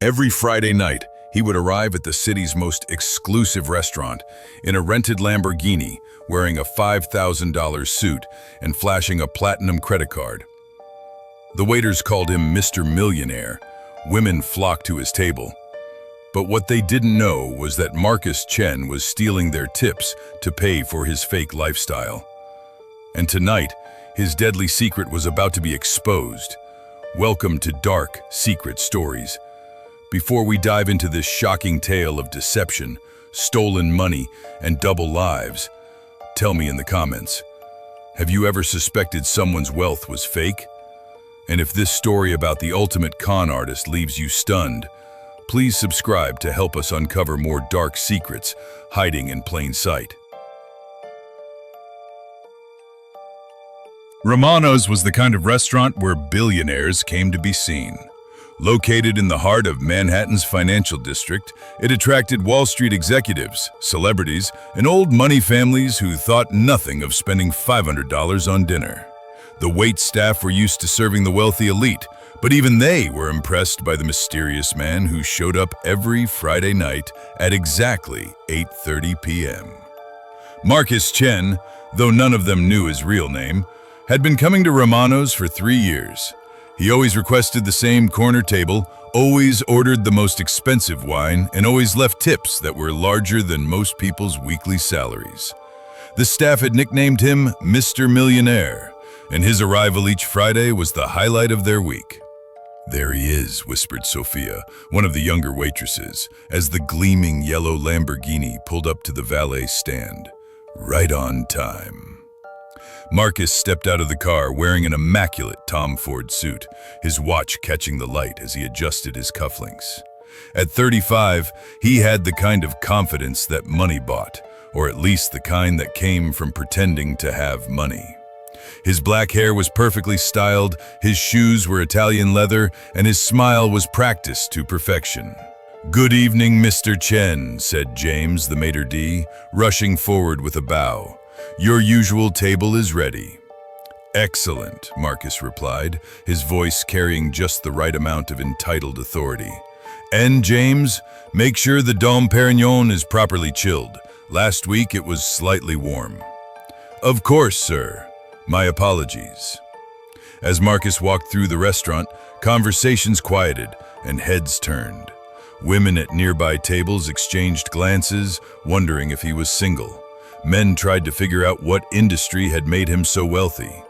Every Friday night, he would arrive at the city's most exclusive restaurant in a rented Lamborghini, wearing a $5,000 suit and flashing a platinum credit card. The waiters called him Mr. Millionaire. Women flocked to his table. But what they didn't know was that Marcus Chen was stealing their tips to pay for his fake lifestyle. And tonight, his deadly secret was about to be exposed. Welcome to Dark Secret Stories. Before we dive into this shocking tale of deception, stolen money, and double lives, tell me in the comments, have you ever suspected someone's wealth was fake? And if this story about the ultimate con artist leaves you stunned, please subscribe to help us uncover more dark secrets hiding in plain sight. Romano's was the kind of restaurant where billionaires came to be seen. Located in the heart of Manhattan's financial district, it attracted Wall Street executives, celebrities, and old money families who thought nothing of spending $500 on dinner. The wait staff were used to serving the wealthy elite, but even they were impressed by the mysterious man who showed up every Friday night at exactly 8:30 p.m. Marcus Chen, though none of them knew his real name, had been coming to Romano's for 3 years. He always requested the same corner table, always ordered the most expensive wine, and always left tips that were larger than most people's weekly salaries. The staff had nicknamed him Mr. Millionaire, and his arrival each Friday was the highlight of their week. "There he is," whispered Sophia, one of the younger waitresses, as the gleaming yellow Lamborghini pulled up to the valet stand. "Right on time." Marcus stepped out of the car wearing an immaculate Tom Ford suit, his watch catching the light as he adjusted his cufflinks. At 35, he had the kind of confidence that money bought, or at least the kind that came from pretending to have money. His black hair was perfectly styled, his shoes were Italian leather, and his smile was practiced to perfection. "Good evening, Mr. Chen," said James, the maitre d', rushing forward with a bow. "Your usual table is ready." "Excellent," Marcus replied, his voice carrying just the right amount of entitled authority. "And James, make sure the Dom Perignon is properly chilled. Last week it was slightly warm." "Of course, sir. My apologies." As Marcus walked through the restaurant, conversations quieted and heads turned. Women at nearby tables exchanged glances, wondering if he was single. Men tried to figure out what industry had made him so wealthy.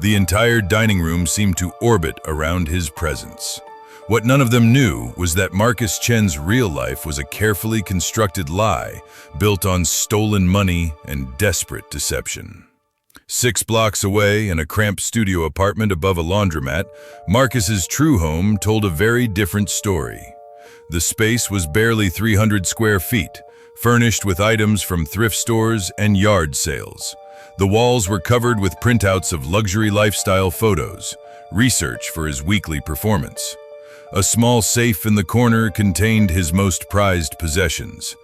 The entire dining room seemed to orbit around his presence. What none of them knew was that Marcus Chen's real life was a carefully constructed lie, built on stolen money and desperate deception. 6 blocks away, in a cramped studio apartment above a laundromat, Marcus's true home told a very different story. The space was barely 300 square feet, furnished with items from thrift stores and yard sales. The walls were covered with printouts of luxury lifestyle photos, research for his weekly performance. A small safe in the corner contained his most prized possessions: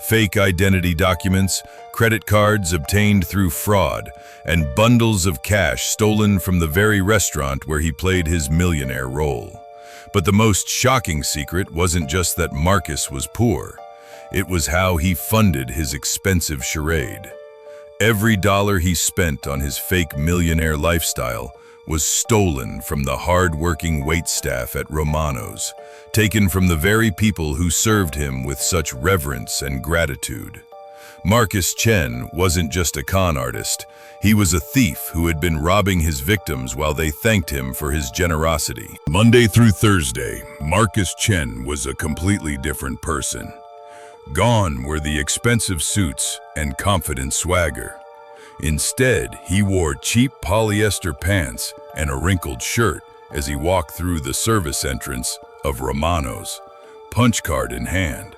fake identity documents, credit cards obtained through fraud, and bundles of cash stolen from the very restaurant where he played his millionaire role. But the most shocking secret wasn't just that Marcus was poor. It was how he funded his expensive charade. Every dollar he spent on his fake millionaire lifestyle was stolen from the hard-working waitstaff at Romano's, taken from the very people who served him with such reverence and gratitude. Marcus Chen wasn't just a con artist. He was a thief who had been robbing his victims while they thanked him for his generosity. Monday through Thursday, Marcus Chen was a completely different person. Gone were the expensive suits and confident swagger. Instead, he wore cheap polyester pants and a wrinkled shirt as he walked through the service entrance of Romano's, punch card in hand.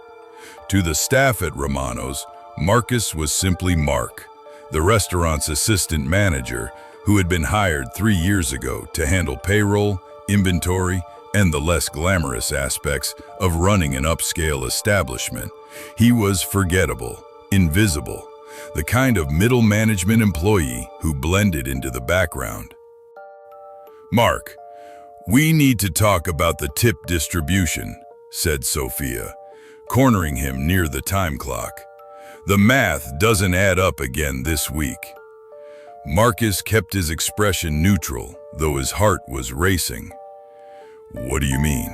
To the staff at Romano's, Marcus was simply Mark, the restaurant's assistant manager who had been hired 3 years ago to handle payroll, inventory, and the less glamorous aspects of running an upscale establishment. He was forgettable, invisible, the kind of middle management employee who blended into the background. "Mark, we need to talk about the tip distribution," said Sophia, cornering him near the time clock. "The math doesn't add up again this week." Marcus kept his expression neutral, though his heart was racing. "What do you mean?"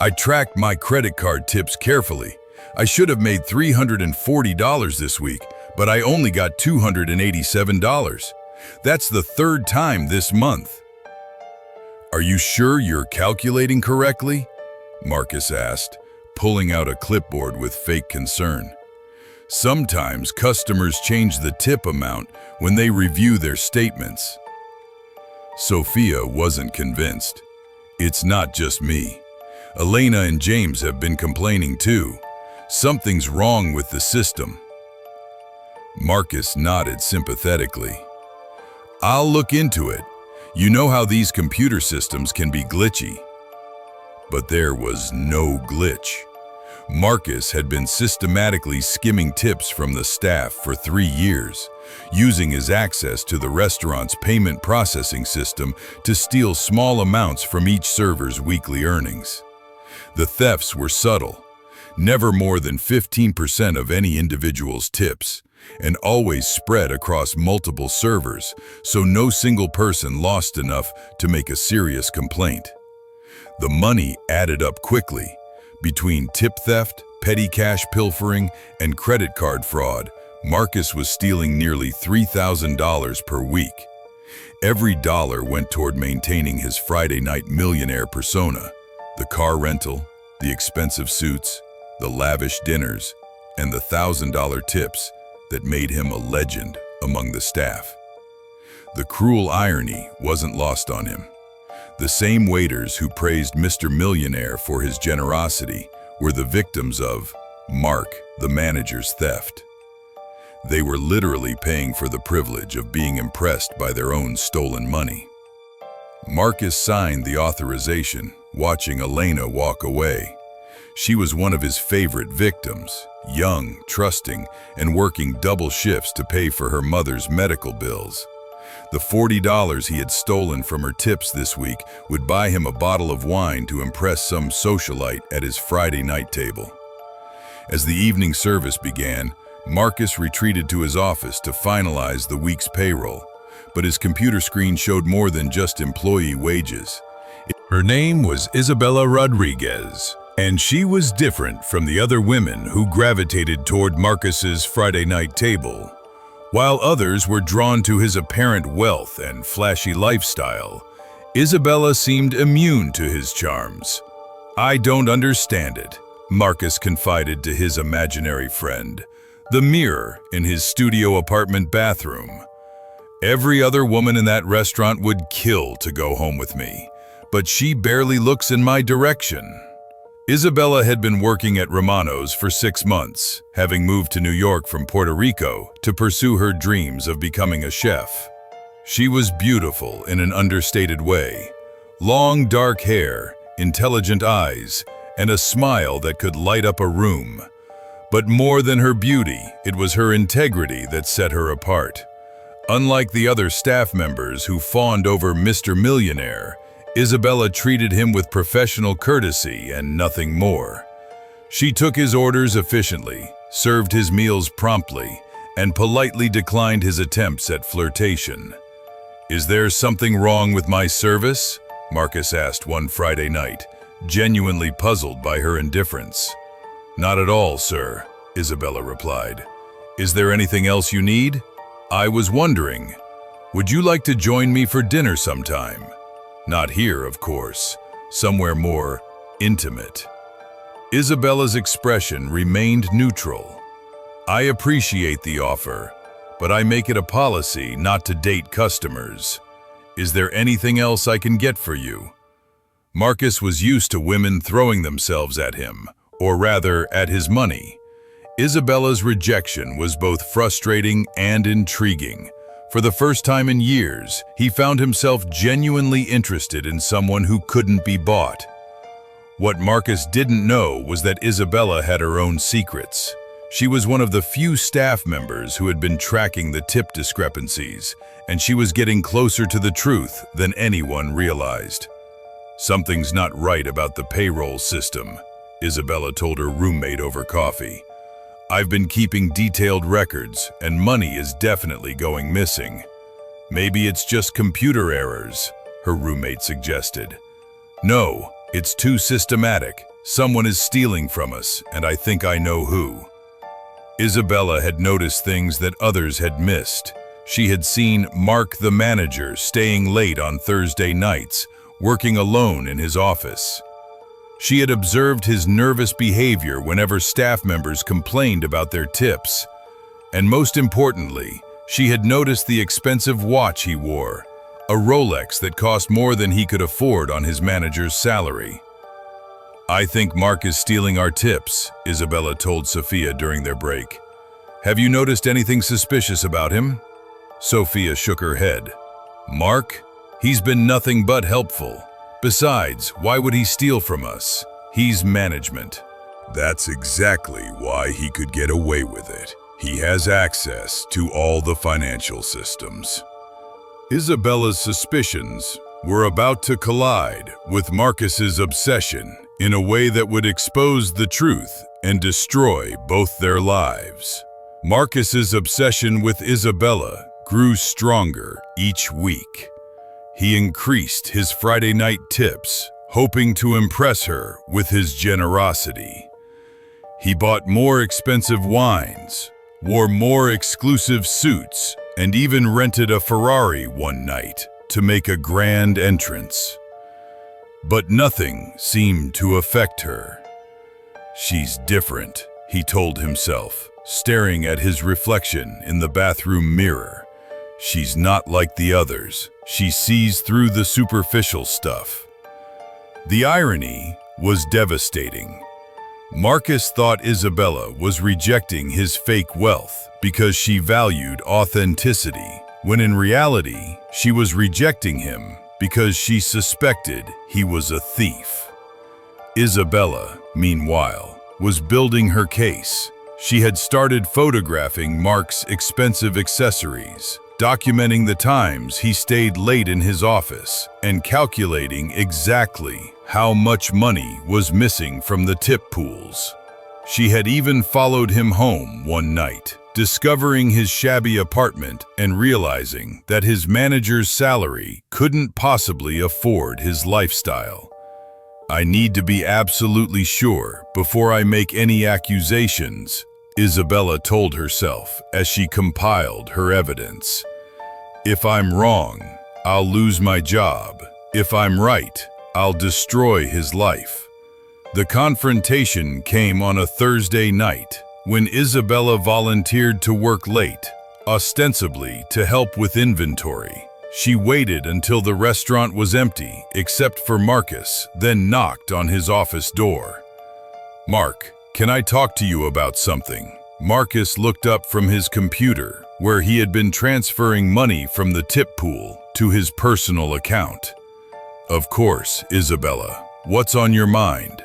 "I tracked my credit card tips carefully. I should have made $340 this week, but I only got $287. That's the third time this month." "Are you sure you're calculating correctly?" Marcus asked, pulling out a clipboard with fake concern. "Sometimes customers change the tip amount when they review their statements." Sophia wasn't convinced. "It's not just me. Elena and James have been complaining too. Something's wrong with the system." Marcus nodded sympathetically. "I'll look into it. You know how these computer systems can be glitchy." But there was no glitch. Marcus had been systematically skimming tips from the staff for 3 years, using his access to the restaurant's payment processing system to steal small amounts from each server's weekly earnings. The thefts were subtle, never more than 15% of any individual's tips, and always spread across multiple servers, so no single person lost enough to make a serious complaint. The money added up quickly. Between tip theft, petty cash pilfering, and credit card fraud, Marcus was stealing nearly $3,000 per week. Every dollar went toward maintaining his Friday night millionaire persona: the car rental, the expensive suits, the lavish dinners, and the $1,000 tips that made him a legend among the staff. The cruel irony wasn't lost on him. The same waiters who praised Mr. Millionaire for his generosity were the victims of Mark, the manager's theft. They were literally paying for the privilege of being impressed by their own stolen money. Marcus signed the authorization, watching Elena walk away. She was one of his favorite victims, young, trusting, and working double shifts to pay for her mother's medical bills. The $40 he had stolen from her tips this week would buy him a bottle of wine to impress some socialite at his Friday night table. As the evening service began, Marcus retreated to his office to finalize the week's payroll, but his computer screen showed more than just employee wages. Her name was Isabella Rodriguez, and she was different from the other women who gravitated toward Marcus's Friday night table. While others were drawn to his apparent wealth and flashy lifestyle, Isabella seemed immune to his charms. "I don't understand it," Marcus confided to his imaginary friend, the mirror in his studio apartment bathroom. "Every other woman in that restaurant would kill to go home with me, but she barely looks in my direction." Isabella had been working at Romano's for 6 months, having moved to New York from Puerto Rico to pursue her dreams of becoming a chef. She was beautiful in an understated way: long dark hair, intelligent eyes, and a smile that could light up a room. But more than her beauty, it was her integrity that set her apart. Unlike the other staff members who fawned over Mr. Millionaire, Isabella treated him with professional courtesy and nothing more. She took his orders efficiently, served his meals promptly, and politely declined his attempts at flirtation. "Is there something wrong with my service?" Marcus asked one Friday night, genuinely puzzled by her indifference. "Not at all, sir," Isabella replied. "Is there anything else you need? I was wondering, would you like to join me for dinner sometime? Not here, of course, somewhere more intimate." Isabella's expression remained neutral. "I appreciate the offer, but I make it a policy not to date customers. Is there anything else I can get for you?" Marcus was used to women throwing themselves at him, or rather, at his money. Isabella's rejection was both frustrating and intriguing. For the first time in years, he found himself genuinely interested in someone who couldn't be bought. What Marcus didn't know was that Isabella had her own secrets. She was one of the few staff members who had been tracking the tip discrepancies, and she was getting closer to the truth than anyone realized. Something's not right about the payroll system, Isabella told her roommate over coffee. I've been keeping detailed records, and money is definitely going missing. Maybe it's just computer errors, her roommate suggested. No, it's too systematic. Someone is stealing from us, and I think I know who. Isabella had noticed things that others had missed. She had seen Mark the manager staying late on Thursday nights, working alone in his office. She had observed his nervous behavior whenever staff members complained about their tips. And most importantly, she had noticed the expensive watch he wore, a Rolex that cost more than he could afford on his manager's salary. I think Mark is stealing our tips, Isabella told Sophia during their break. Have you noticed anything suspicious about him? Sophia shook her head. Mark? He's been nothing but helpful. Besides, why would he steal from us? He's management. That's exactly why he could get away with it. He has access to all the financial systems. Isabella's suspicions were about to collide with Marcus's obsession in a way that would expose the truth and destroy both their lives. Marcus's obsession with Isabella grew stronger each week. He increased his Friday night tips, hoping to impress her with his generosity. He bought more expensive wines, wore more exclusive suits, and even rented a Ferrari one night to make a grand entrance. But nothing seemed to affect her. She's different, he told himself, staring at his reflection in the bathroom mirror. She's not like the others. She sees through the superficial stuff. The irony was devastating. Marcus thought Isabella was rejecting his fake wealth because she valued authenticity, when in reality, she was rejecting him because she suspected he was a thief. Isabella, meanwhile, was building her case. She had started photographing Mark's expensive accessories, documenting the times he stayed late in his office, and calculating exactly how much money was missing from the tip pools. She had even followed him home one night, discovering his shabby apartment and realizing that his manager's salary couldn't possibly afford his lifestyle. I need to be absolutely sure before I make any accusations, Isabella told herself as she compiled her evidence. If I'm wrong, I'll lose my job. If I'm right, I'll destroy his life. The confrontation came on a Thursday night when Isabella volunteered to work late, ostensibly to help with inventory. She waited until the restaurant was empty, except for Marcus, then knocked on his office door. Mark, can I talk to you about something? Marcus looked up from his computer, where he had been transferring money from the tip pool to his personal account. Of course, Isabella. What's on your mind?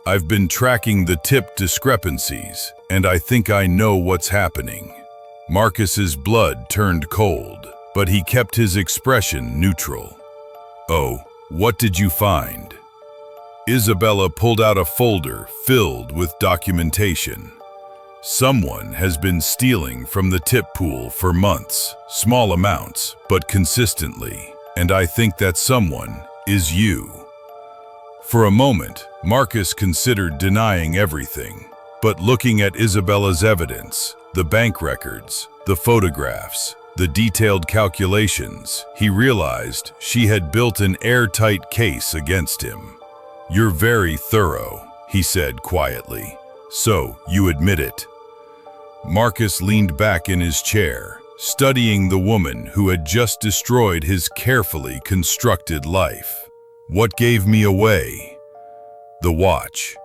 I've been tracking the tip discrepancies, and I think I know what's happening. Marcus's blood turned cold, but he kept his expression neutral. Oh, what did you find? Isabella pulled out a folder filled with documentation. Someone has been stealing from the tip pool for months, small amounts, but consistently, and I think that someone is you. For a moment, Marcus considered denying everything, but looking at Isabella's evidence, the bank records, the photographs, the detailed calculations, he realized she had built an airtight case against him. You're very thorough, he said quietly. So, you admit it. Marcus leaned back in his chair, studying the woman who had just destroyed his carefully constructed life. What gave me away? The watch.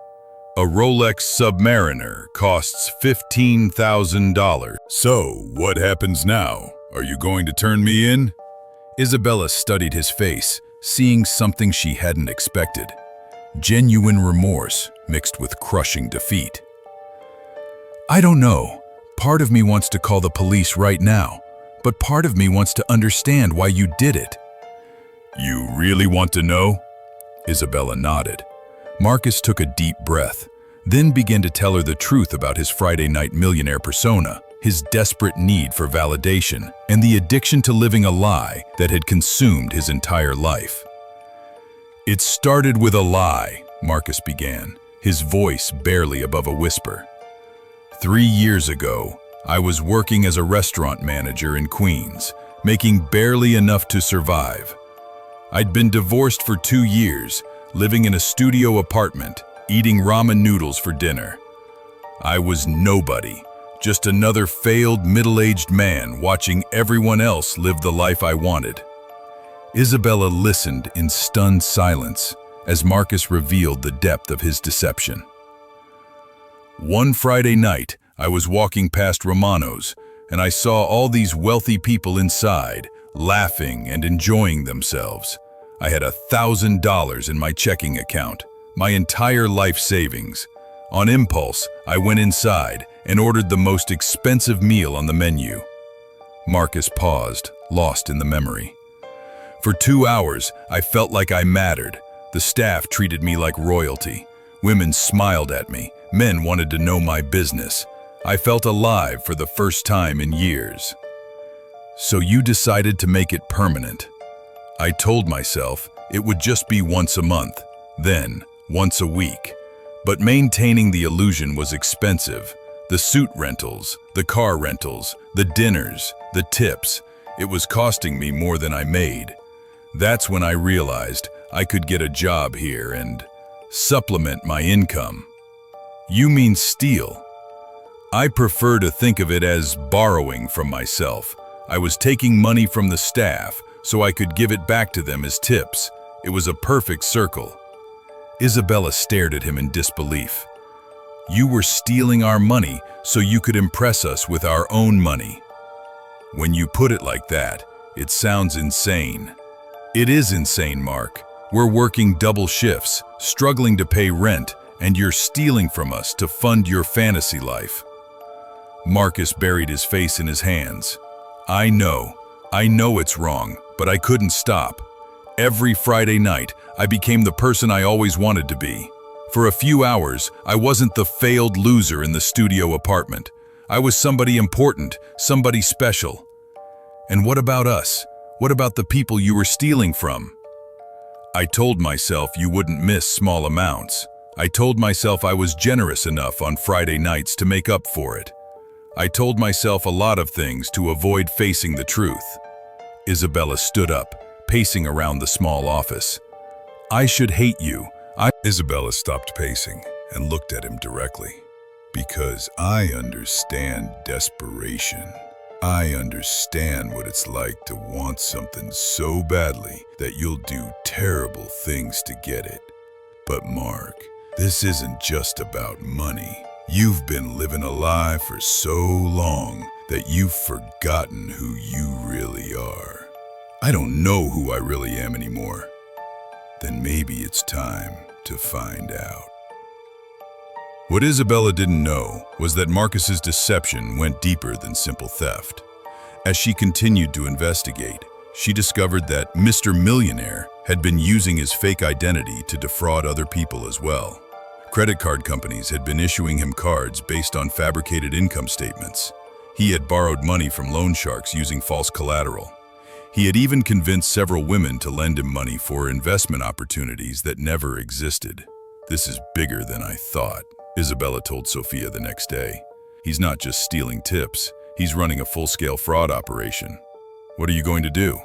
A Rolex Submariner costs $15,000. So, what happens now? Are you going to turn me in? Isabella studied his face, seeing something she hadn't expected. Genuine remorse mixed with crushing defeat. I don't know. Part of me wants to call the police right now, but part of me wants to understand why you did it. You really want to know? Isabella nodded. Marcus took a deep breath, then began to tell her the truth about his Friday night millionaire persona, his desperate need for validation, and the addiction to living a lie that had consumed his entire life. "It started with a lie," Marcus began, his voice barely above a whisper. 3 years ago, I was working as a restaurant manager in Queens, making barely enough to survive. I'd been divorced for 2 years, living in a studio apartment, eating ramen noodles for dinner. I was nobody, just another failed middle-aged man watching everyone else live the life I wanted. Isabella listened in stunned silence as Marcus revealed the depth of his deception. "One Friday night, I was walking past Romano's, and I saw all these wealthy people inside, laughing and enjoying themselves. I had $1,000 in my checking account, my entire life savings. On impulse, I went inside and ordered the most expensive meal on the menu." Marcus paused, lost in the memory. "For 2 hours, I felt like I mattered. The staff treated me like royalty. Women smiled at me. Men wanted to know my business. I felt alive for the first time in years." "So you decided to make it permanent." "I told myself it would just be once a month, then once a week. But maintaining the illusion was expensive. The suit rentals, the car rentals, the dinners, the tips. It was costing me more than I made. That's when I realized I could get a job here and supplement my income." "You mean steal?" "I prefer to think of it as borrowing from myself. I was taking money from the staff so I could give it back to them as tips. It was a perfect circle." Isabella stared at him in disbelief. "You were stealing our money so you could impress us with our own money." "When you put it like that, it sounds insane." "It is insane, Mark. We're working double shifts, struggling to pay rent, and you're stealing from us to fund your fantasy life." Marcus buried his face in his hands. I know it's wrong, but I couldn't stop. Every Friday night, I became the person I always wanted to be. For a few hours, I wasn't the failed loser in the studio apartment. I was somebody important, somebody special." "And what about us? What about the people you were stealing from?" "I told myself you wouldn't miss small amounts. I told myself I was generous enough on Friday nights to make up for it. I told myself a lot of things to avoid facing the truth." Isabella stood up, pacing around the small office. "I should hate you. Isabella stopped pacing and looked at him directly. "Because I understand desperation. I understand what it's like to want something so badly that you'll do terrible things to get it. But Mark, this isn't just about money. You've been living a lie for so long that you've forgotten who you really are." "I don't know who I really am anymore." "Then maybe it's time to find out." What Isabella didn't know was that Marcus's deception went deeper than simple theft. As she continued to investigate, she discovered that Mr. Millionaire had been using his fake identity to defraud other people as well. Credit card companies had been issuing him cards based on fabricated income statements. He had borrowed money from loan sharks using false collateral. He had even convinced several women to lend him money for investment opportunities that never existed. "This is bigger than I thought," Isabella told Sophia the next day. "He's not just stealing tips, he's running a full-scale fraud operation." "What are you going to do?"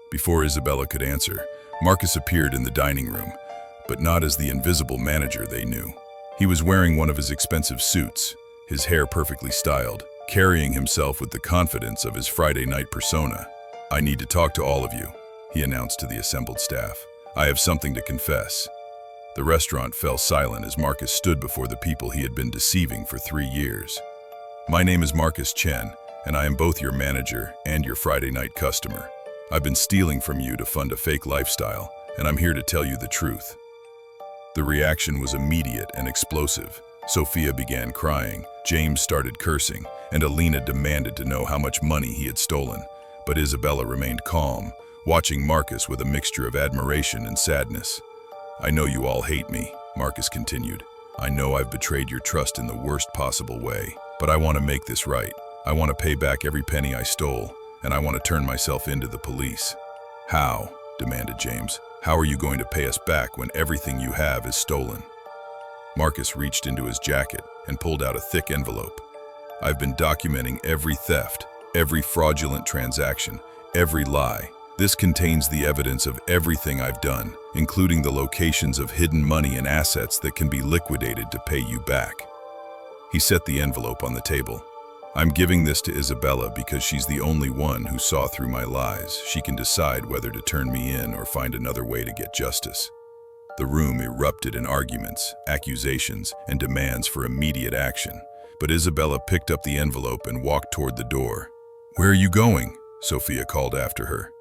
Before Isabella could answer, Marcus appeared in the dining room, but not as the invisible manager they knew. He was wearing one of his expensive suits, his hair perfectly styled, carrying himself with the confidence of his Friday night persona. "I need to talk to all of you," he announced to the assembled staff. "I have something to confess." The restaurant fell silent as Marcus stood before the people he had been deceiving for 3 years. "My name is Marcus Chen, and I am both your manager and your Friday night customer. I've been stealing from you to fund a fake lifestyle, and I'm here to tell you the truth." The reaction was immediate and explosive. Sophia began crying, James started cursing, and Alina demanded to know how much money he had stolen. But Isabella remained calm, watching Marcus with a mixture of admiration and sadness. I know you all hate me, Marcus continued. I know I've betrayed your trust in the worst possible way, but I want to make this right. I want to pay back every penny I stole, and I want to turn myself into the police. How? Demanded James. How are you going to pay us back when everything you have is stolen? Marcus reached into his jacket and pulled out a thick envelope. I've been documenting every theft, every fraudulent transaction, every lie. This contains the evidence of everything I've done, including the locations of hidden money and assets that can be liquidated to pay you back. He set the envelope on the table. I'm giving this to Isabella because she's the only one who saw through my lies. She can decide whether to turn me in or find another way to get justice. The room erupted in arguments, accusations, and demands for immediate action. But Isabella picked up the envelope and walked toward the door. Where are you going? Sophia called after her.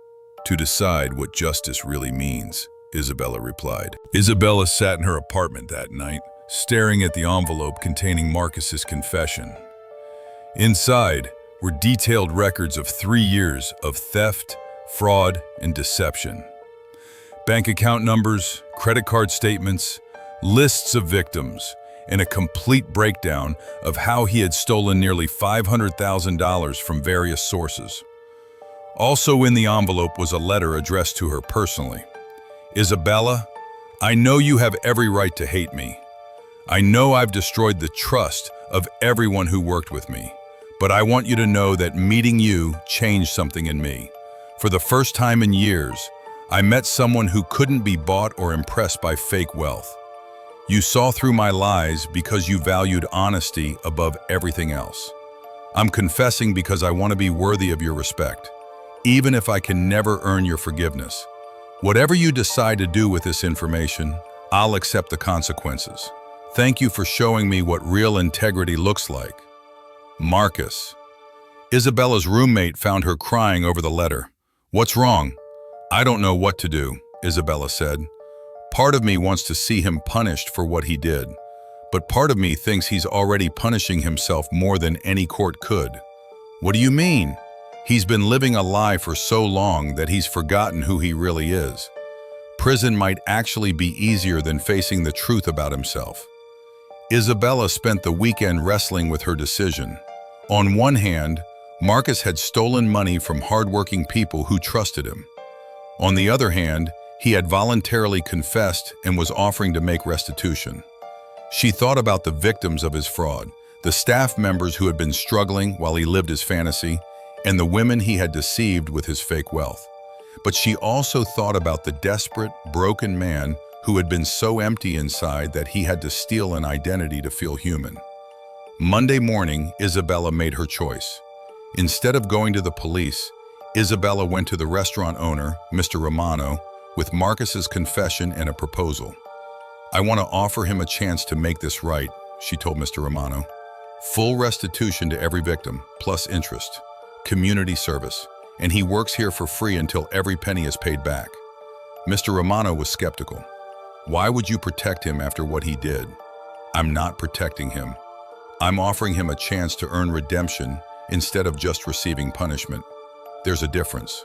To decide what justice really means, Isabella replied. Isabella sat in her apartment that night, staring at the envelope containing Marcus's confession. Inside were detailed records of 3 years of theft, fraud, and deception. Bank account numbers, credit card statements, lists of victims, and a complete breakdown of how he had stolen nearly $500,000 from various sources. Also in the envelope was a letter addressed to her personally. Isabella, I know you have every right to hate me. I know I've destroyed the trust of everyone who worked with me, but I want you to know that meeting you changed something in me. For the first time in years, I met someone who couldn't be bought or impressed by fake wealth. You saw through my lies because you valued honesty above everything else. I'm confessing because I want to be worthy of your respect, even if I can never earn your forgiveness. Whatever you decide to do with this information, I'll accept the consequences. Thank you for showing me what real integrity looks like. Marcus. Isabella's roommate found her crying over the letter. What's wrong? I don't know what to do, Isabella said. Part of me wants to see him punished for what he did, but part of me thinks he's already punishing himself more than any court could. What do you mean? He's been living a lie for so long that he's forgotten who he really is. Prison might actually be easier than facing the truth about himself. Isabella spent the weekend wrestling with her decision. On one hand, Marcus had stolen money from hardworking people who trusted him. On the other hand, he had voluntarily confessed and was offering to make restitution. She thought about the victims of his fraud, the staff members who had been struggling while he lived his fantasy, and the women he had deceived with his fake wealth. But she also thought about the desperate, broken man who had been so empty inside that he had to steal an identity to feel human. Monday morning, Isabella made her choice. Instead of going to the police, Isabella went to the restaurant owner, Mr. Romano, with Marcus's confession and a proposal. I want to offer him a chance to make this right, she told Mr. Romano. Full restitution to every victim, plus interest, community service, and he works here for free until every penny is paid back. Mr. Romano was skeptical. Why would you protect him after what he did? I'm not protecting him. I'm offering him a chance to earn redemption instead of just receiving punishment. There's a difference.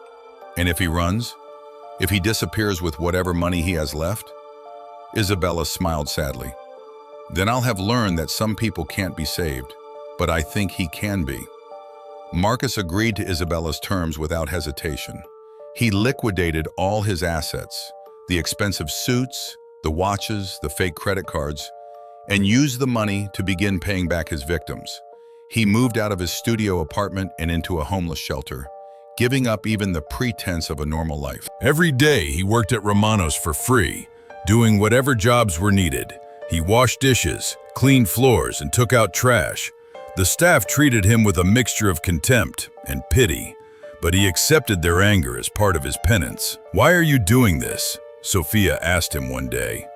And if he runs? If he disappears with whatever money he has left? Isabella smiled sadly. Then I'll have learned that some people can't be saved, but I think he can be. Marcus agreed to Isabella's terms without hesitation. He liquidated all his assets, the expensive suits, the watches, the fake credit cards, and used the money to begin paying back his victims. He moved out of his studio apartment and into a homeless shelter, giving up even the pretense of a normal life. Every day he worked at Romano's for free, doing whatever jobs were needed. He washed dishes, cleaned floors, and took out trash. The staff treated him with a mixture of contempt and pity, but he accepted their anger as part of his penance. Why are you doing this? Sophia asked him one day.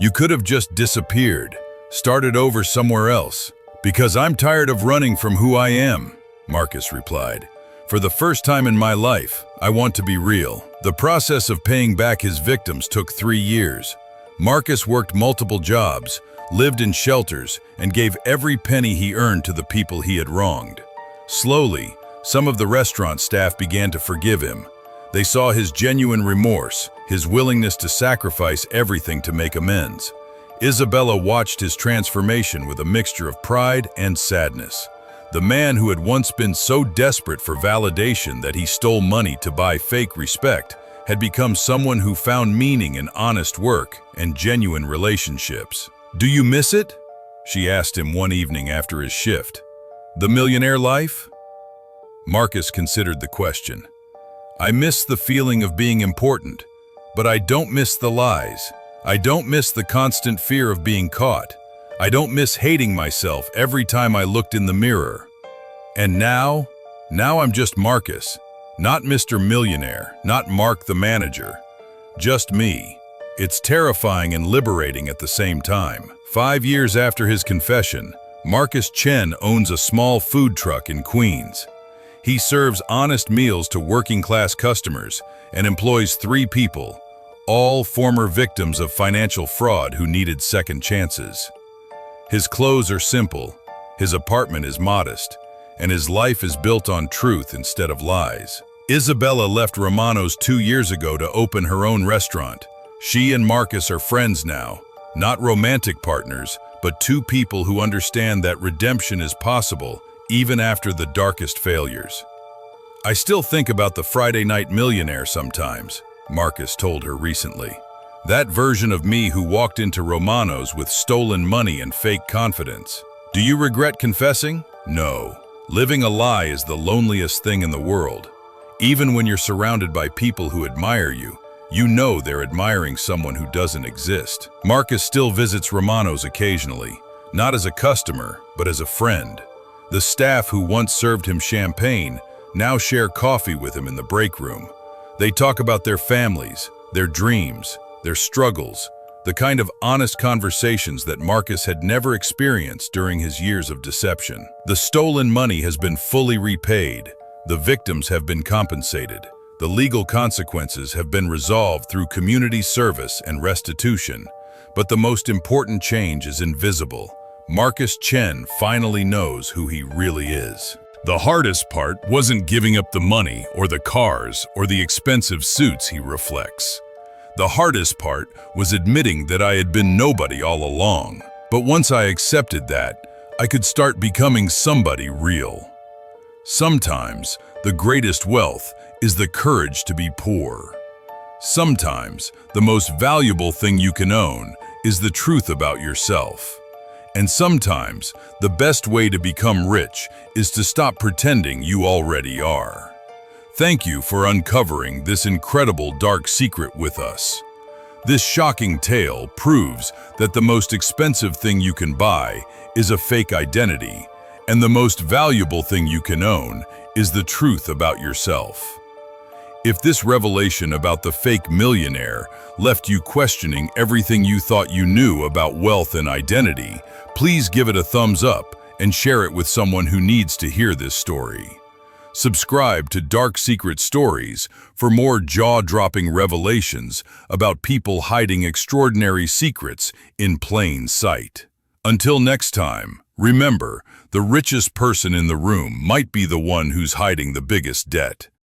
You could have just disappeared, started over somewhere else. Because I'm tired of running from who I am, Marcus replied. For the first time in my life, I want to be real. The process of paying back his victims took 3 years. Marcus worked multiple jobs, lived in shelters, and gave every penny he earned to the people he had wronged. Slowly, some of the restaurant staff began to forgive him. They saw his genuine remorse, his willingness to sacrifice everything to make amends. Isabella watched his transformation with a mixture of pride and sadness. The man who had once been so desperate for validation that he stole money to buy fake respect had become someone who found meaning in honest work and genuine relationships. "Do you miss it?" she asked him one evening after his shift. "The millionaire life?" Marcus considered the question. "I miss the feeling of being important, but I don't miss the lies. I don't miss the constant fear of being caught. I don't miss hating myself every time I looked in the mirror. And now I'm just Marcus, not Mr. Millionaire, not Mark the manager. Just me. It's terrifying and liberating at the same time." 5 years after his confession, Marcus Chen owns a small food truck in Queens. He serves honest meals to working-class customers and employs 3 people, all former victims of financial fraud who needed second chances. His clothes are simple, his apartment is modest, and his life is built on truth instead of lies. Isabella left Romano's 2 years ago to open her own restaurant. She and Marcus are friends now, not romantic partners, but 2 people who understand that redemption is possible even after the darkest failures. "I still think about the Friday Night Millionaire sometimes," Marcus told her recently. "That version of me who walked into Romano's with stolen money and fake confidence. Do you regret confessing? No. Living a lie is the loneliest thing in the world. Even when you're surrounded by people who admire you, you know they're admiring someone who doesn't exist." Marcus still visits Romano's occasionally, not as a customer, but as a friend. The staff who once served him champagne now share coffee with him in the break room. They talk about their families, their dreams, their struggles, the kind of honest conversations that Marcus had never experienced during his years of deception. The stolen money has been fully repaid. The victims have been compensated. The legal consequences have been resolved through community service and restitution. But the most important change is invisible. Marcus Chen finally knows who he really is. "The hardest part wasn't giving up the money or the cars or the expensive suits," he reflects. "The hardest part was admitting that I had been nobody all along. But once I accepted that, I could start becoming somebody real." Sometimes, the greatest wealth is the courage to be poor. Sometimes, the most valuable thing you can own is the truth about yourself. And sometimes, the best way to become rich is to stop pretending you already are. Thank you for uncovering this incredible dark secret with us. This shocking tale proves that the most expensive thing you can buy is a fake identity, and the most valuable thing you can own is the truth about yourself. If this revelation about the fake millionaire left you questioning everything you thought you knew about wealth and identity, please give it a thumbs up and share it with someone who needs to hear this story. Subscribe to Dark Secret Stories for more jaw-dropping revelations about people hiding extraordinary secrets in plain sight. Until next time, remember, the richest person in the room might be the one who's hiding the biggest debt.